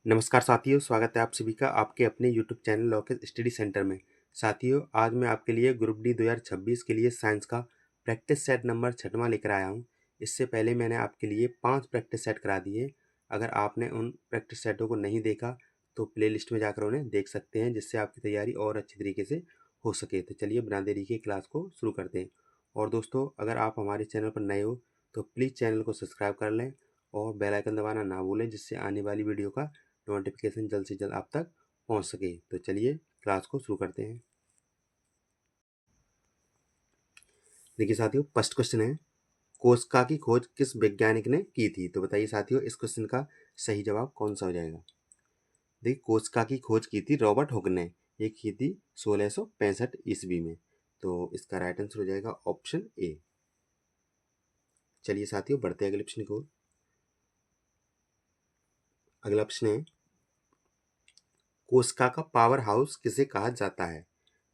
नमस्कार साथियों, स्वागत है आप सभी का आपके अपने यूट्यूब चैनल लॉकेश स्टडी सेंटर में। साथियों, आज मैं आपके लिए ग्रुप डी 2026 के लिए साइंस का प्रैक्टिस सेट नंबर 6वां लेकर आया हूं। इससे पहले मैंने आपके लिए 5 प्रैक्टिस सेट करा दिए। अगर आपने उन प्रैक्टिस सेटों को नहीं देखा तो प्लेलिस्ट में जाकर उन्हें देख सकते हैं, जिससे आपकी तैयारी और अच्छी तरीके से हो सके। तो चलिए बिना देरी के क्लास को शुरू करते हैं। और दोस्तों, अगर आप हमारे चैनल पर नए हो तो प्लीज़ चैनल को सब्सक्राइब कर लें और बेल आइकन दबाना ना भूलें, जिससे आने वाली वीडियो का नोटिफिकेशन जल्द से जल्द आप तक पहुंच सके। तो चलिए क्लास को शुरू करते हैं। देखिए साथियों, फर्स्ट क्वेश्चन है, कोशिका की खोज किस वैज्ञानिक ने की थी? तो बताइए साथियों, इस क्वेश्चन का सही जवाब कौन सा हो जाएगा? देखिए, कोशिका की खोज की थी रॉबर्ट हुक ने। ये की थी 1665 ईस्वी में। तो इसका राइट आंसर हो जाएगा ऑप्शन ए। चलिए साथियों, बढ़ते हैं अगले प्रश्न को। अगला प्रश्न है, कोशिका का पावर हाउस किसे कहा जाता है?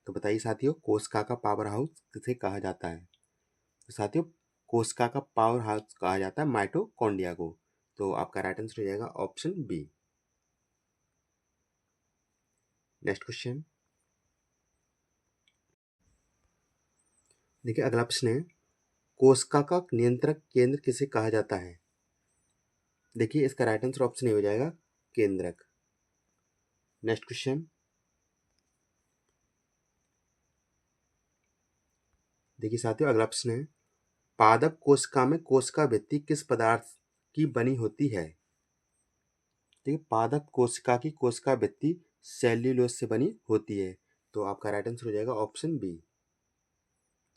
तो बताइए साथियों, कोशिका का पावर हाउस किसे कहा जाता है? तो साथियों, कोशिका का पावर हाउस कहा जाता है माइटोकॉन्ड्रिया को। तो आपका राइट आंसर हो जाएगा ऑप्शन बी। नेक्स्ट क्वेश्चन, देखिए अगला प्रश्न है, कोशिका का नियंत्रक केंद्र किसे कहा जाता है? देखिए इसका राइट आंसर ऑप्शन ए हो जाएगा केंद्रक। नेक्स्ट क्वेश्चन, देखिए साथियों अगला प्रश्न है, पादप कोशिका में कोशिका भित्ति किस पदार्थ की बनी होती है? देखिए पादप कोशिका की कोशिका भित्ति सेल्यूलोज से बनी होती है। तो आपका राइट आंसर हो जाएगा ऑप्शन बी।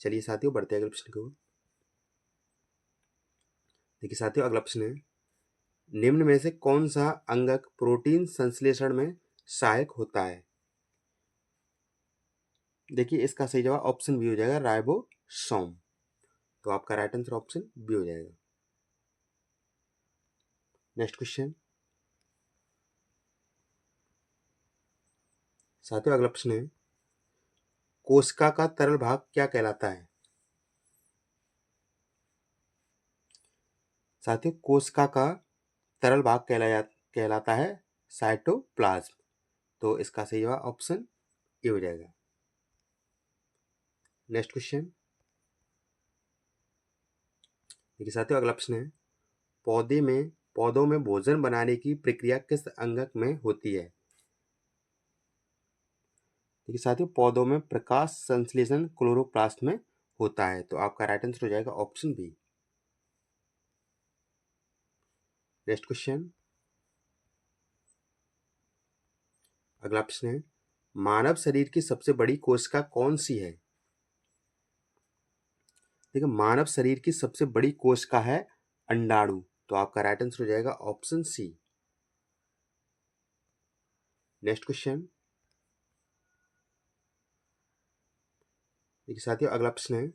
चलिए साथियों, बढ़ते हैं अगले प्रश्न को। देखिए साथियों अगला प्रश्न है, निम्न में से कौन सा अंगक प्रोटीन संश्लेषण में सहायक होता है? देखिए इसका सही जवाब ऑप्शन बी हो जाएगा राइबोसोम। तो आपका राइट आंसर ऑप्शन बी हो जाएगा। नेक्स्ट क्वेश्चन, साथियों अगला प्रश्न है, कोशिका का तरल भाग क्या कहलाता है? साथियों, कोशिका का तरल भाग कहलाता है साइटोप्लाज्म। तो इसका सही जवाब ऑप्शन ए हो जाएगा। नेक्स्ट क्वेश्चन, देखिए साथियों अगला प्रश्न है, पौधों में भोजन बनाने की प्रक्रिया किस अंगक में होती है? देखिए साथियों, पौधों में प्रकाश संश्लेषण क्लोरोप्लास्ट में होता है। तो आपका राइट आंसर हो जाएगा ऑप्शन बी। नेक्स्ट क्वेश्चन, अगला प्रश्न है, मानव शरीर की सबसे बड़ी कोशिका कौन सी है? देखिए मानव शरीर की सबसे बड़ी कोशिका है अंडाणु। तो आपका राइट आंसर हो जाएगा ऑप्शन सी। नेक्स्ट क्वेश्चन, देखिए साथियों अगला प्रश्न है,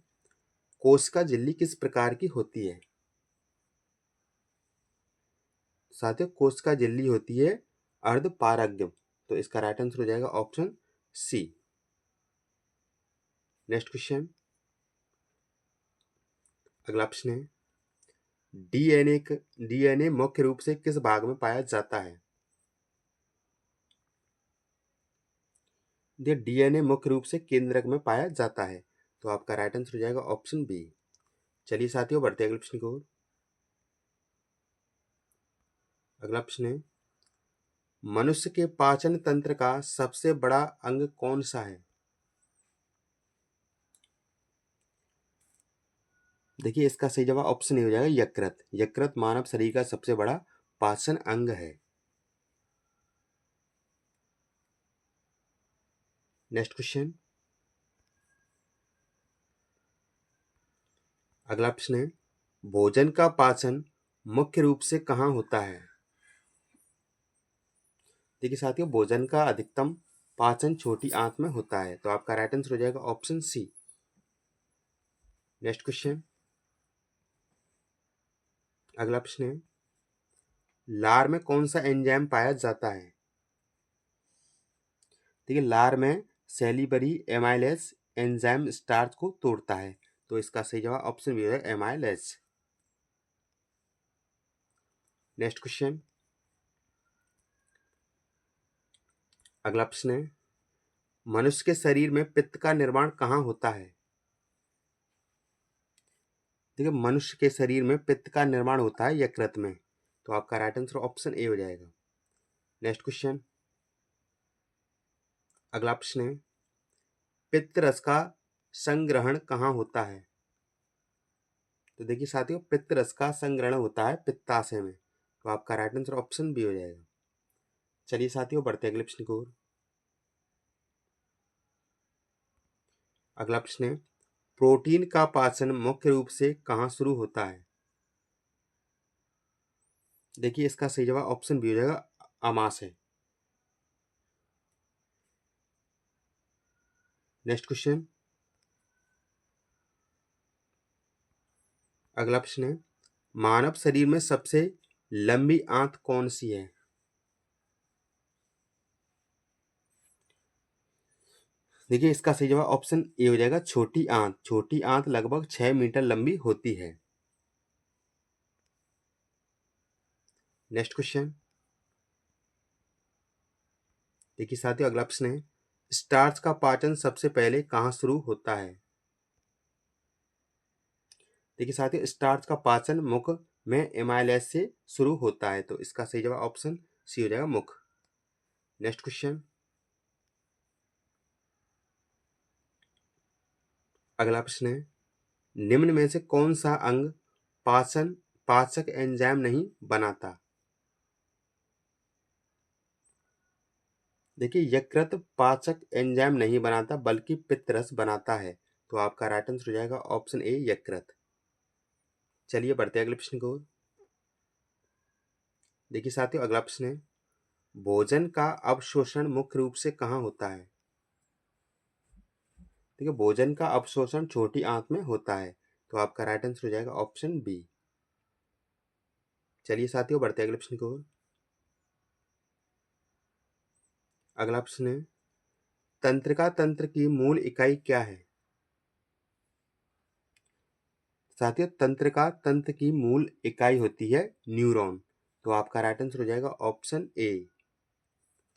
कोशिका झिल्ली किस प्रकार की होती है? साथियों, कोशिका झिल्ली होती है अर्धपारगम्य। तो इसका राइट आंसर हो जाएगा ऑप्शन सी। नेक्स्ट क्वेश्चन, अगला प्रश्न है, डीएनए मुख्य रूप से किस भाग में पाया जाता है? ये डीएनए मुख्य रूप से केंद्रक में पाया जाता है। तो आपका राइट आंसर हो जाएगा ऑप्शन बी। चलिए साथियों, बढ़ते हैं अगले प्रश्न की ओर। अगला प्रश्न है, मनुष्य के पाचन तंत्र का सबसे बड़ा अंग कौन सा है? देखिए इसका सही जवाब ऑप्शन ए हो जाएगा यकृत। यकृत मानव शरीर का सबसे बड़ा पाचन अंग है। नेक्स्ट क्वेश्चन, अगला प्रश्न है, भोजन का पाचन मुख्य रूप से कहाँ होता है? देखिए साथियों, भोजन का अधिकतम पाचन छोटी आंत में होता है। तो आपका राइट आंसर हो जाएगा ऑप्शन सी। नेक्स्ट क्वेश्चन, अगला प्रश्न है, लार में कौन सा एंजाइम पाया जाता है? देखिए लार में सेलिबरी एमाइलेज एंजाइम स्टार्च को तोड़ता है। तो इसका सही जवाब ऑप्शन बी है एमाइलेज। नेक्स्ट क्वेश्चन, अगला प्रश्न है, मनुष्य के शरीर में पित्त का निर्माण कहाँ होता है? देखिए, मनुष्य के शरीर में पित्त का निर्माण होता है यकृत में। तो आपका राइट आंसर ऑप्शन ए हो जाएगा। नेक्स्ट क्वेश्चन, अगला प्रश्न है, पित्त रस का संग्रहण कहाँ होता है? तो देखिए साथियों, पित्त रस का संग्रहण होता है पित्ताशय में। तो आपका राइट आंसर ऑप्शन बी हो जाएगा। चलिए साथियों, बढ़ते अगले प्रश्न की ओर। अगला प्रश्न है, प्रोटीन का पाचन मुख्य रूप से कहाँ शुरू होता है? देखिए इसका सही जवाब ऑप्शन बी हो जाएगा, आमाशय। नेक्स्ट क्वेश्चन, अगला प्रश्न है, मानव शरीर में सबसे लंबी आंत कौन सी है? देखिए इसका सही जवाब ऑप्शन ए हो जाएगा, छोटी आंत। छोटी आंत लगभग 6 मीटर लंबी होती है। नेक्स्ट क्वेश्चन, देखिए साथियों, अगला प्रश्न है, स्टार्च का पाचन सबसे पहले कहाँ शुरू होता है? देखिए साथियों, स्टार्च का पाचन मुख में एमाइलेज से शुरू होता है। तो इसका सही जवाब ऑप्शन सी हो जाएगा, मुख। नेक्स्ट क्वेश्चन, अगला प्रश्न है, निम्न में से कौन सा अंग पाचक एंजाइम नहीं बनाता? देखिए, यकृत पाचक एंजाइम नहीं बनाता बल्कि पित्तरस बनाता है। तो आपका राइट आंसर हो जाएगा ऑप्शन ए, यकृत। चलिए बढ़ते अगले प्रश्न की ओर। देखिए साथियों, अगला प्रश्न है, भोजन का अवशोषण मुख्य रूप से कहाँ होता है? देखिए, भोजन का अवशोषण छोटी आंत में होता है। तो आपका राइट आंसर हो जाएगा ऑप्शन बी। चलिए साथियों, बढ़ते अगले प्रश्न की ओर। अगला प्रश्न है, तंत्रिका तंत्र की मूल इकाई क्या है? साथियों, तंत्रिका तंत्र की मूल इकाई होती है न्यूरॉन। तो आपका राइट आंसर हो जाएगा ऑप्शन ए।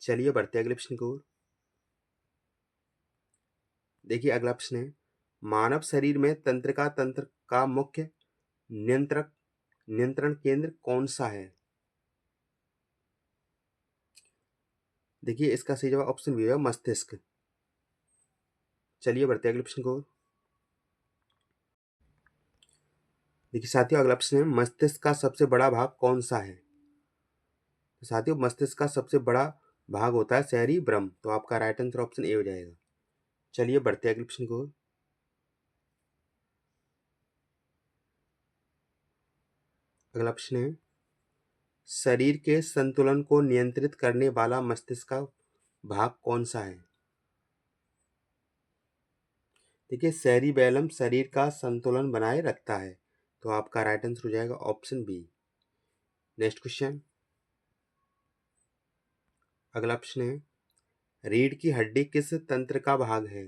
चलिए बढ़ते अगले प्रश्न की ओर। देखिए अगला प्रश्न है, मानव शरीर में तंत्रिका तंत्र का मुख्य नियंत्रक नियंत्रण केंद्र कौन सा है? देखिए इसका सही जवाब ऑप्शन बी है, मस्तिष्क। चलिए बढ़ते अगले प्रश्न की ओर। देखिए साथियों, अगला प्रश्न है, मस्तिष्क का सबसे बड़ा भाग कौन सा है? तो साथियों, मस्तिष्क का सबसे बड़ा भाग होता है सेरिब्रम। तो आपका राइट आंसर ऑप्शन ए हो जाएगा। चलिए बढ़ते अगले प्रश्न की ओर। अगला प्रश्न है, शरीर के संतुलन को नियंत्रित करने वाला मस्तिष्क का भाग कौन सा है? देखिए, सेरिबेलम शरीर का संतुलन बनाए रखता है। तो आपका राइट आंसर हो जाएगा ऑप्शन बी। नेक्स्ट क्वेश्चन, अगला प्रश्न है, रीढ़ की हड्डी किस तंत्र का भाग है?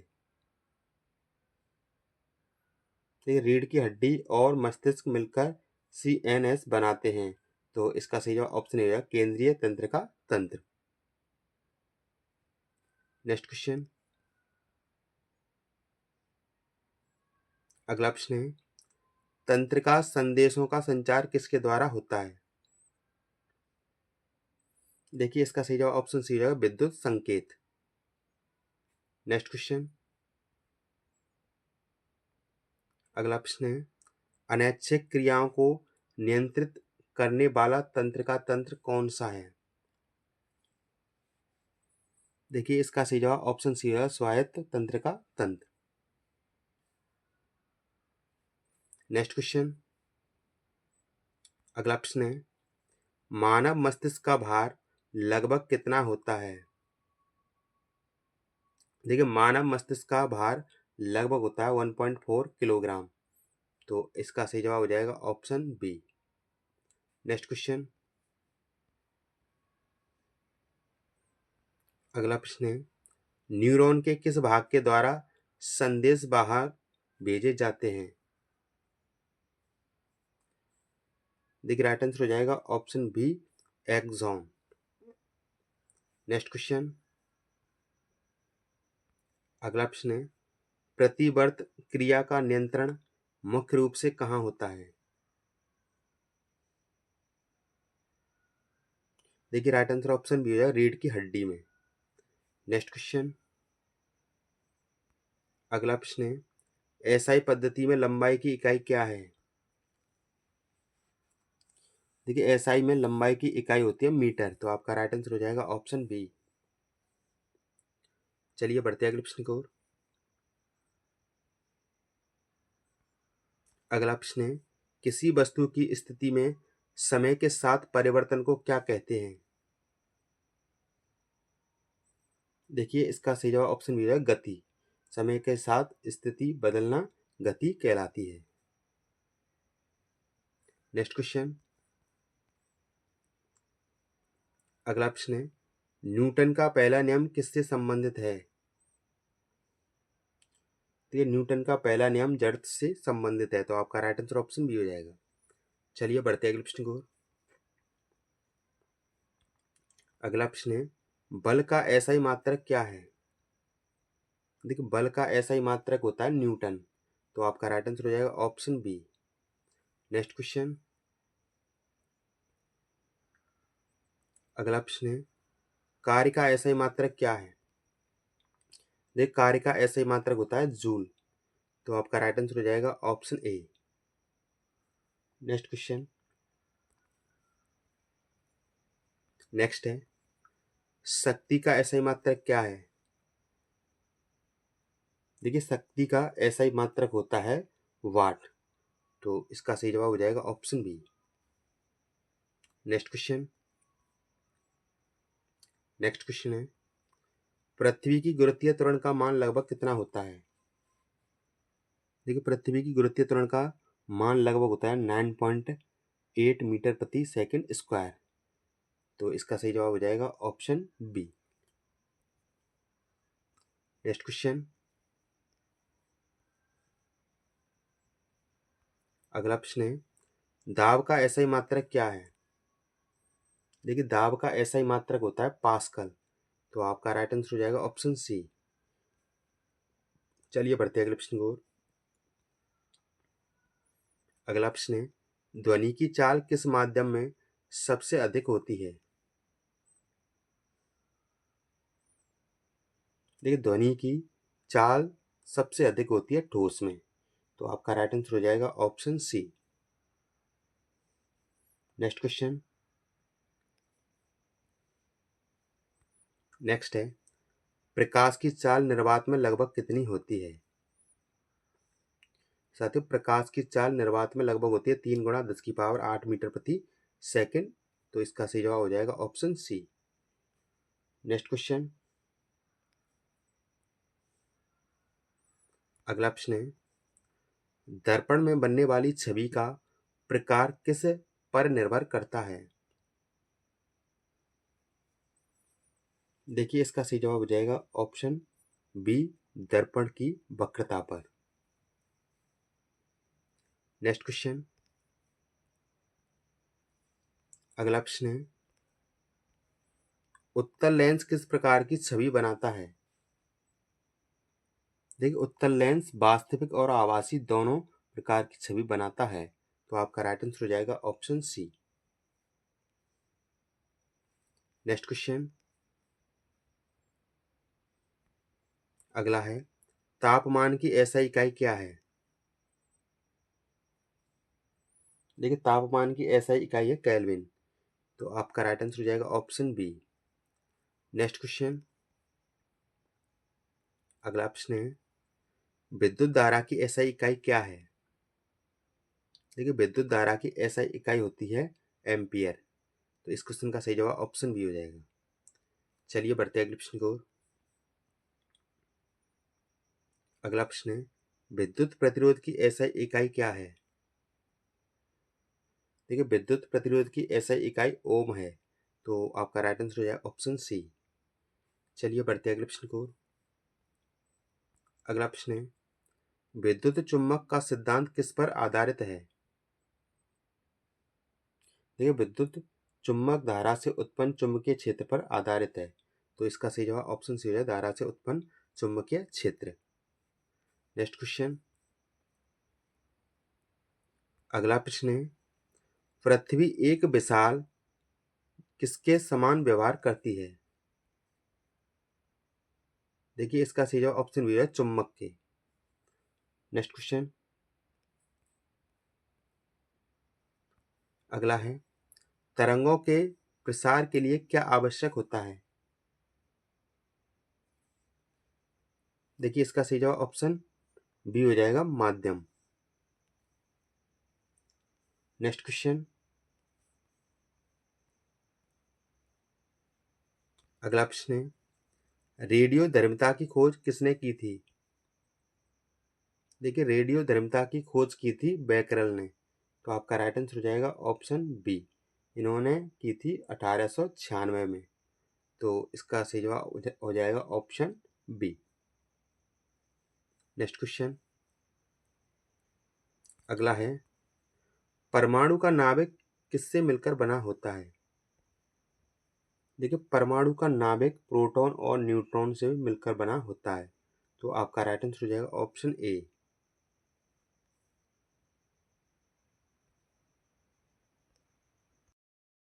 देखिए, रीढ़ की हड्डी और मस्तिष्क मिलकर सीएनएस बनाते हैं। तो इसका सही जवाब ऑप्शन ए है, केंद्रीय तंत्र का तंत्र। नेक्स्ट क्वेश्चन, अगला प्रश्न है, तंत्रिका संदेशों का संचार किसके द्वारा होता है? देखिए इसका सही जवाब ऑप्शन सी है, विद्युत संकेत। नेक्स्ट क्वेश्चन, अगला प्रश्न है, अनैच्छिक क्रियाओं को नियंत्रित करने वाला तंत्र का तंत्र कौन सा है? देखिए इसका सही जवाब ऑप्शन सी है, स्वायत्त तंत्र का तंत्र। नेक्स्ट क्वेश्चन, अगला प्रश्न है, मानव मस्तिष्क का भार लगभग कितना होता है? देखिए, मानव मस्तिष्क का भार लगभग होता है 1.4 किलोग्राम। तो इसका सही जवाब हो जाएगा ऑप्शन बी। नेक्स्ट क्वेश्चन, अगला प्रश्न है, न्यूरॉन के किस भाग के द्वारा संदेश बाहर भेजे जाते हैं? देखिए राइट आंसर हो जाएगा option B, Exxon. Next question, अगला प्रश्न है, प्रतिवर्त क्रिया का नियंत्रण मुख्य रूप से कहाँ होता है? देखिए राइट आंसर ऑप्शन बी हो जाएगा, रीढ़ की हड्डी में। नेक्स्ट क्वेश्चन, अगला प्रश्न है, एसआई पद्धति में लंबाई की इकाई क्या है? देखिए एसआई में लंबाई की इकाई होती है मीटर, तो आपका राइट आंसर हो जाएगा ऑप्शन बी। चलिए बढ़ते हैं अगले प्रश्न की ओर। अगला प्रश्न है, किसी वस्तु की स्थिति में समय के साथ परिवर्तन को क्या कहते हैं? देखिए इसका सही जवाब ऑप्शन बी है, गति। समय के साथ स्थिति बदलना गति कहलाती है। नेक्स्ट क्वेश्चन, अगला प्रश्न है, न्यूटन का पहला नियम किससे संबंधित है? तो ये न्यूटन का पहला नियम जड़ से संबंधित है, तो आपका राइट आंसर ऑप्शन बी हो जाएगा। चलिए बढ़ते हैं अगले प्रश्न को। अगला प्रश्न है, बल का एसआई मात्रक क्या है? देखिए बल का एसआई मात्रक होता है न्यूटन, तो आपका राइट आंसर हो जाएगा ऑप्शन बी। नेक्स्ट क्वेश्चन, अगला प्रश्न है, कार्य का एसआई मात्रक क्या है? देख कार्य का एसआई मात्रक होता है जूल, तो आपका राइट आंसर हो जाएगा option A. Next question, next है, शक्ति का एसआई मात्रक क्या है? देखिए शक्ति का एसआई मात्रक होता है वाट, तो इसका सही जवाब हो जाएगा option B. Next question, next question है, पृथ्वी की गुरुत्वीय त्वरण का मान लगभग कितना होता है? देखिए पृथ्वी की गुरुत्वीय त्वरण का मान लगभग होता है 9.8 मीटर प्रति सेकंड स्क्वायर, तो इसका सही जवाब हो जाएगा ऑप्शन बी। नेक्स्ट क्वेश्चन, अगला प्रश्न है, दाब का एसआई मात्रक क्या है? देखिए दाब का एसआई मात्रक होता है पास्कल, तो आपका राइट आंसर हो जाएगा ऑप्शन सी। चलिए बढ़ते हैं अगले प्रश्न की ओर। अगला प्रश्न है, ध्वनि की चाल किस माध्यम में सबसे अधिक होती है? देखिए ध्वनि की चाल सबसे अधिक होती है ठोस में, तो आपका राइट आंसर हो जाएगा option C. Next question, next है, प्रकाश की चाल निर्वात में लगभग कितनी होती है? साथियों प्रकाश की चाल निर्वात में लगभग होती है 3 × 10⁸ मीटर प्रति सेकंड, तो इसका सही जवाब हो जाएगा ऑप्शन सी। नेक्स्ट क्वेश्चन, अगला प्रश्न है, दर्पण में बनने वाली छवि का प्रकार किस पर निर्भर करता है? देखिए इसका सही जवाब हो जाएगा ऑप्शन बी, दर्पण की वक्रता पर। नेक्स्ट क्वेश्चन, अगला प्रश्न है, उत्तल लेंस किस प्रकार की छवि बनाता है? देखिए उत्तल लेंस वास्तविक और आभासी दोनों प्रकार की छवि बनाता है, तो आपका राइट आंसर हो जाएगा ऑप्शन सी। नेक्स्ट क्वेश्चन, अगला है, तापमान की एसआई इकाई क्या है? देखिए तापमान की एसआई इकाई है केल्विन, तो आपका राइट आंसर हो जाएगा ऑप्शन बी। नेक्स्ट क्वेश्चन, अगला प्रश्न है, विद्युत धारा की एसआई इकाई क्या है? देखिए विद्युत धारा की एसआई इकाई होती है एम्पियर, तो इस क्वेश्चन का सही जवाब ऑप्शन बी हो जाएगा। चलिए बढ़ते हैं अगले प्रश्न की ओर। अगला प्रश्न है, विद्युत प्रतिरोध की एसआई इकाई क्या है? देखिए विद्युत प्रतिरोध की एसआई इकाई ओम है, तो आपका राइट आंसर हो जाएगा ऑप्शन सी। चलिए बढ़ते हैं अगले प्रश्न की ओर। अगला प्रश्न है, विद्युत चुम्बक का सिद्धांत किस पर आधारित है? देखिए विद्युत चुम्बक धारा से उत्पन्न चुंबकीय क्षेत्र पर आधारित है, तो इसका सही जवाब ऑप्शन सी है, धारा से उत्पन्न चुंबकीय क्षेत्र। नेक्स्ट क्वेश्चन, अगला प्रश्न है, पृथ्वी एक विशाल किसके समान व्यवहार करती है? देखिए इसका सही जवाब ऑप्शन बी है, चुंबक के। नेक्स्ट क्वेश्चन, अगला है, तरंगों के प्रसार के लिए क्या आवश्यक होता है? देखिए इसका सही जवाब ऑप्शन बी हो जाएगा, माध्यम। नेक्स्ट क्वेश्चन, अगला प्रश्न है, रेडियो धर्मिता की खोज किसने की थी? देखिए रेडियो धर्मिता की खोज की थी बैकरल ने। तो आपका राइट आंसर हो जाएगा ऑप्शन बी, इन्होंने की थी 1896 में। तो इसका सही जवाब हो जाएगा ऑप्शन बी। नेक्स्ट क्वेश्चन, अगला है, परमाणु का नाभिक किससे मिलकर बना होता है? देखिए परमाणु का नाभिक प्रोटॉन और न्यूट्रॉन से मिलकर बना होता है। तो आपका राइट आंसर हो जाएगा ऑप्शन ए,